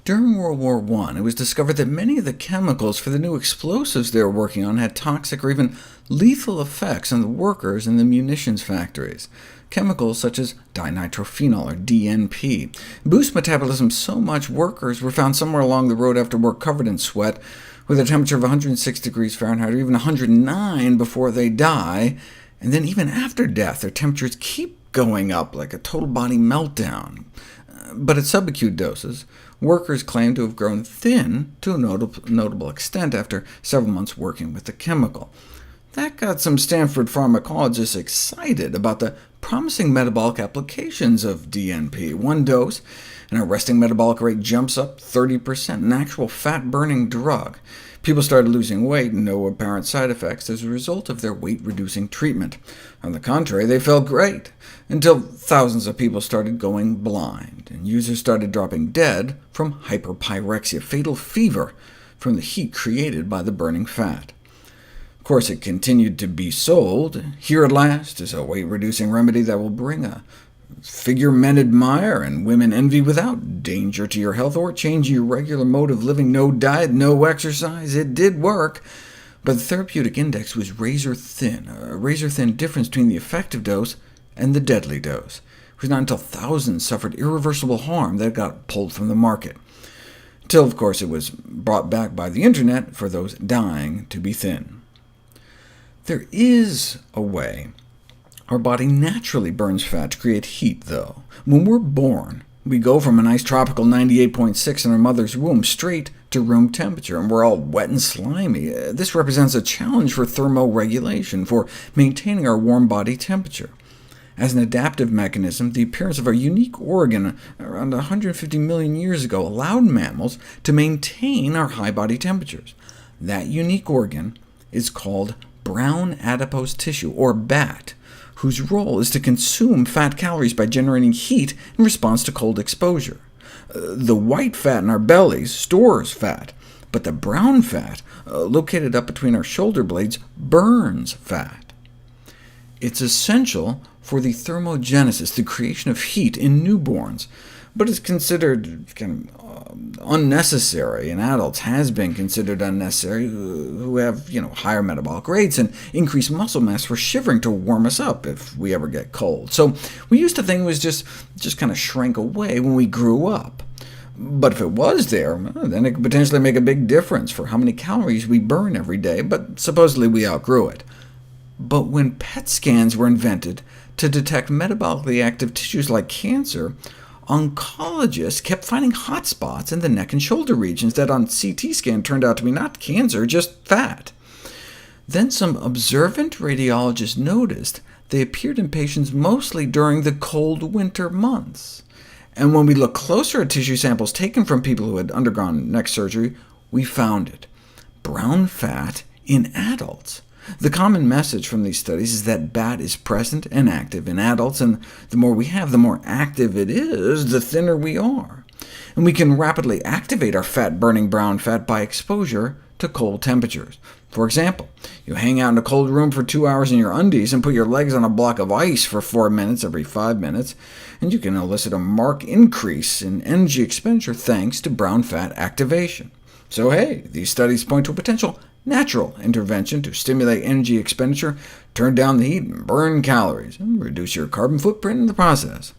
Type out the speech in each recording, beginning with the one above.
During World War I, it was discovered that many of the chemicals for the new explosives they were working on had toxic or even lethal effects on the workers in the munitions factories. Chemicals such as dinitrophenol, or DNP, boost metabolism so much workers were found somewhere along the road after work covered in sweat, with a temperature of 106 degrees Fahrenheit, or even 109 before they die, and then even after death, their temperatures keep going up like a total body meltdown. But at subacute doses, workers claim to have grown thin to a notable extent after several months working with the chemical. That got some Stanford pharmacologists excited about the promising metabolic applications of DNP. One dose, and our resting metabolic rate jumps up 30%, an actual fat-burning drug. People started losing weight, no apparent side effects as a result of their weight-reducing treatment. On the contrary, they felt great, until thousands of people started going blind, and users started dropping dead from hyperpyrexia, fatal fever, from the heat created by the burning fat. Of course, it continued to be sold. Here at last is a weight-reducing remedy that will bring a figure men admire and women envy without danger to your health or change your regular mode of living. No diet, no exercise. It did work, but the therapeutic index was razor-thin, a razor-thin difference between the effective dose and the deadly dose. It was not until thousands suffered irreversible harm that it got pulled from the market, until, of course, it was brought back by the internet for those dying to be thin. There is a way our body naturally burns fat to create heat, though. When we're born, we go from a nice tropical 98.6 in our mother's womb straight to room temperature, and we're all wet and slimy. This represents a challenge for thermoregulation, for maintaining our warm body temperature. As an adaptive mechanism, the appearance of our unique organ around 150 million years ago allowed mammals to maintain our high body temperatures. That unique organ is called brown adipose tissue, or BAT, whose role is to consume fat calories by generating heat in response to cold exposure. The white fat in our bellies stores fat, but the brown fat, located up between our shoulder blades, burns fat. It's essential for the thermogenesis, the creation of heat in newborns, but is considered unnecessary in adults, has been considered unnecessary, who have higher metabolic rates and increased muscle mass for shivering to warm us up if we ever get cold. So we used to think it was just kind of shrank away when we grew up. But if it was there, then it could potentially make a big difference for how many calories we burn every day, but supposedly we outgrew it. But when PET scans were invented to detect metabolically active tissues like cancer, oncologists kept finding hot spots in the neck and shoulder regions that on CT scan turned out to be not cancer, just fat. Then some observant radiologists noticed they appeared in patients mostly during the cold winter months. And when we looked closer at tissue samples taken from people who had undergone neck surgery, we found it: brown fat in adults. The common message from these studies is that BAT is present and active in adults, and the more we have, the more active it is, the thinner we are. And we can rapidly activate our fat-burning brown fat by exposure to cold temperatures. For example, you hang out in a cold room for 2 hours in your undies and put your legs on a block of ice for 4 minutes every 5 minutes, and you can elicit a marked increase in energy expenditure thanks to brown fat activation. So hey, these studies point to a potential natural intervention to stimulate energy expenditure, turn down the heat, and burn calories, and reduce your carbon footprint in the process.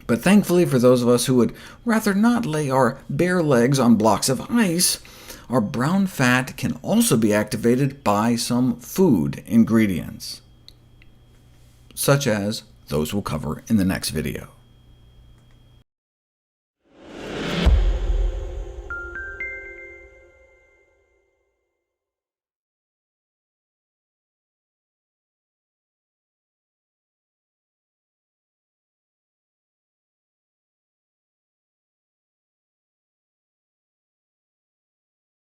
But thankfully for those of us who would rather not lay our bare legs on blocks of ice, our brown fat can also be activated by some food ingredients, such as those we'll cover in the next video.